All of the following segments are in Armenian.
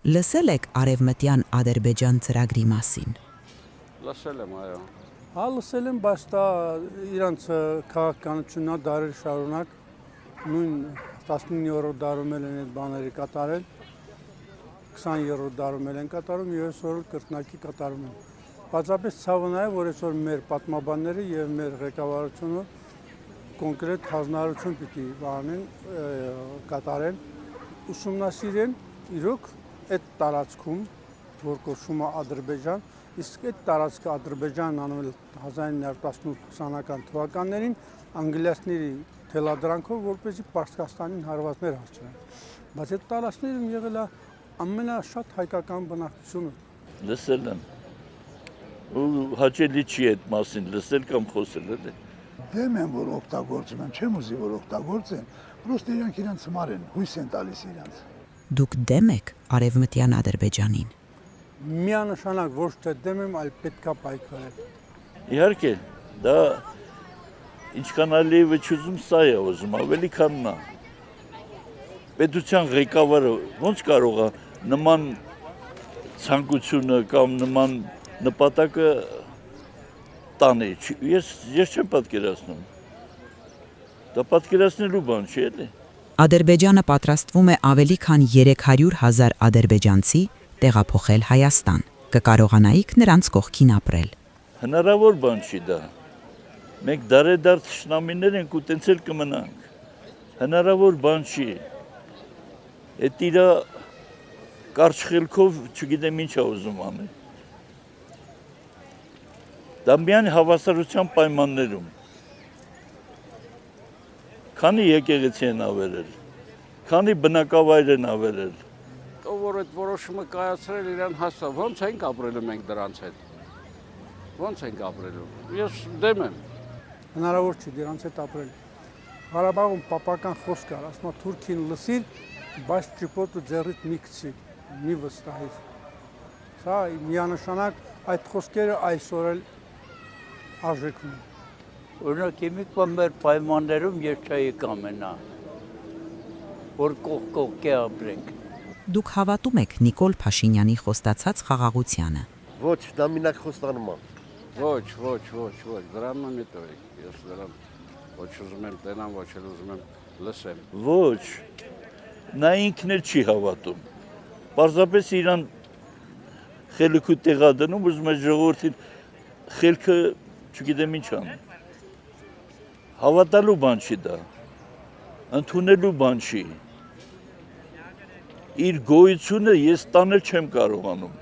Լսել եք Արևմտյան Ադրբեջան ծրագրի մասին։ Լսել եմ, այո։ Հա, լսել եմ, բայց դա իրանց քաղաքականությունն է դարեր շարունակ նույն 19-րդ դարում են այդ բաները կատարել, 20-րդ դարում են կատարում եւ այսօր կրկնակի կատարում են։ Բացապես ցավը նա է, որ այսօր մեր պատմաբանները եւ մեր ղեկավարությունը կոնկրետ հանրություն պիտի բանեն կատարեն, ուսումնասիրեն իրոք այդ տարածքում, որ կոչվում է Ադրբեջան, իսկ այդ տարածքը Ադրբեջանն անվել 1918-20-ական թվականներին անգլիացիների թելադրանքով, որպեսզի Պարսկաստանին հարվածներ հասցնեն։ Բայց այդ տարածքներում եղել է ամենաշատ հայկական բնակչությունը։ Լսել եմ։ Ու հաճելի չի այդ մասին լսել կամ խոսել, էլի։ Դեմ եմ, որ օգտագործում են, չեմ ուզի, որ օգտագործեն, պրոստը իրանք իրանց համար են, հույս են տալիս իրանց։ Դուք դեմ եք Արևմտյան Ադրբեջանին։ Միանշանակ ոչ թե դեմ եմ, այլ պետքա պայքարել։ Իհարկե, դա ինչքան Ալիևը չուզում, սա է ուզում, ավելի քան նա։ Պետության ղեկավարը ոնց կարող է նման ցանկությունը կամ նման նպատակը տանի։ Ես չեմ պատկերացնում։ Դա պատկերացնելու բան չի, էլի։ Ադրբեջանը պատրաստվում է ավելի քան 300,000 ադրբեջանցի տեղափոխել Հայաստան։ Կկարողանայիք նրանց կողքին ապրել։ Հնարավոր բան չի դա։ Մենք դարեդար թշնամիներ ենք ու տենց էլ կմնանք։ Հնարավոր բան չի։ Այդ իրա կարճ խելքով չգիտեմ ինչ է ուզում անել։ Դա միայն հավասարության պայմաններում։ Քանի եկեղեցի են ավերել, քանի բնակավայր են ավերել։ Որ այդ որոշումը կայացրել իրան հաստատ, ոնց ենք ապրելու մենք դրանց հետ։ Ոնց ենք ապրելու։ Ես դեմ եմ։ Հնարավոր չի դրանց հետ ապրել։ Ղարաբաղում պապական խոսք կար, ասում է Թուրքին լսիր, բայց ճիպոտը ձեռիդ մի գցի, մի վստահիր։ Սա միանշանակ այդ խոսքերը այսօր էլ արժեք ունեն։ Օրինակ իմիք մեր պայմաններում ես չէի կամենա, որ կողք ապրենք։ Դուք հավատում եք Նիկոլ Փաշինյանի խոստացած խաղաղությանը։ Ոչ, դա մինակ խոստանում է։ Ոչ, դրան եմ հետո, ես դրան ոչ ուզում եմ տենամ, ոչ էլ ուզում եմ լսեմ։ Ոչ, նա ինքն էլ չի հավատում։ Պարզապես իրան խելքը տեղադրում, ուզում է ժողովրդին խելքը չգիտեմ ինչ անի։ Հավատալու բան չի դա, ընդունելու բան չի։ Իր գոյությունը ես տանել չեմ կարողանում,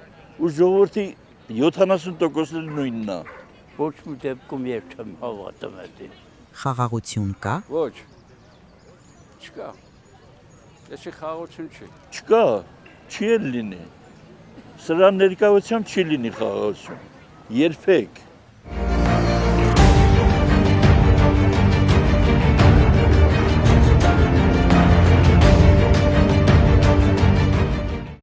ու ժողովրդի 70%-ը նույնն է։ Ոչ մի դեպքում ես չեմ հավատում այդին։ Խաղաղություն կա։ Ոչ, չկա, ես խաղաղություն չի։ Չկա, չի էլ լինի, սրա ներկայությամբ չի լինի խաղաղություն, երբեք։